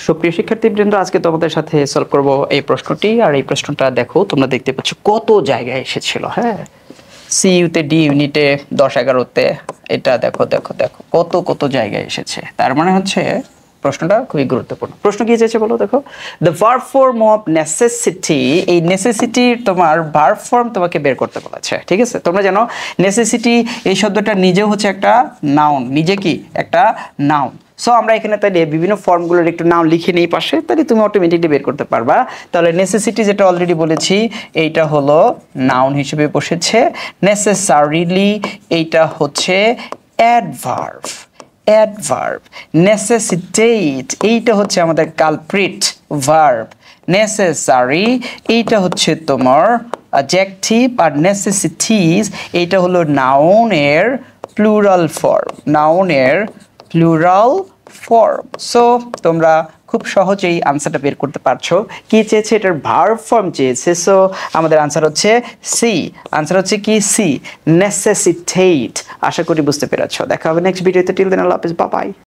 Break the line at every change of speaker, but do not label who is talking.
সুপ্রিয় শিক্ষার্থীবৃন্দ, আজকে তোমাদের সাথে সলভ করব এই প্রশ্নটি। আর এই প্রশ্নটা দেখো, তোমরা দেখতে পাচ্ছ কত জায়গায় এসেছিল। হ্যাঁ, সিইউতে, ডি ইউনিটে, 10-11তে, এটা দেখো দেখো দেখো কত কত জায়গায় এসেছে। তার মানে হচ্ছে প্রশ্নটা খুবই গুরুত্বপূর্ণ। প্রশ্ন কি চেয়েছে বলো, দেখো, the verb form of necessity. এই নেসেসিটির তোমার ভার্ব ফর্ম তোমাকে বের করতে বলেছে। ঠিক আছে, তোমরা জানো নেসেসিটি এই শব্দটা নিজেও হচ্ছে একটা নাউন। নিজে কি একটা নাউন। সো আমরা এখানে তাহলে বিভিন্ন ফর্মগুলোর একটু নাম লিখে নেই পাশে, তাহলে তুমি অটোমেটিকলি বের করতে পারবা। তাহলে নেসেসিটি যেটা অলরেডি বলেছি, এইটা হলো নাউন হিসেবে বসেছে। নেসেসারিলি এইটা হচ্ছে অ্যাডভার্ব। অ্যাডভার্ব। নেসেসিটেট এইটা হচ্ছে আমাদের কালপ্রিট ভার্ব। নেসেসারি এইটা হচ্ছে তোমার অ্যাডজেক্টিভ। আর নেসেসিটিস এইটা হলো নাউনের প্লুরাল ফর্ম। নাউনের প্লুরাল ফর্ম। সো তোমরা খুব সহজেই আনসারটা বের করতে পারছো। কি চেয়েছে? এটার ভার্ব ফর্ম চেয়েছে। সো আমাদের আনসার হচ্ছে সি। আনসার হচ্ছে কি? সি, নেসেসিটেট। আশা করি বুঝতে পেরেছো। দেখা হবে নেক্সট ভিডিওতে। টিল দেন, আল্লাহ হাফেজ, বাই বাই।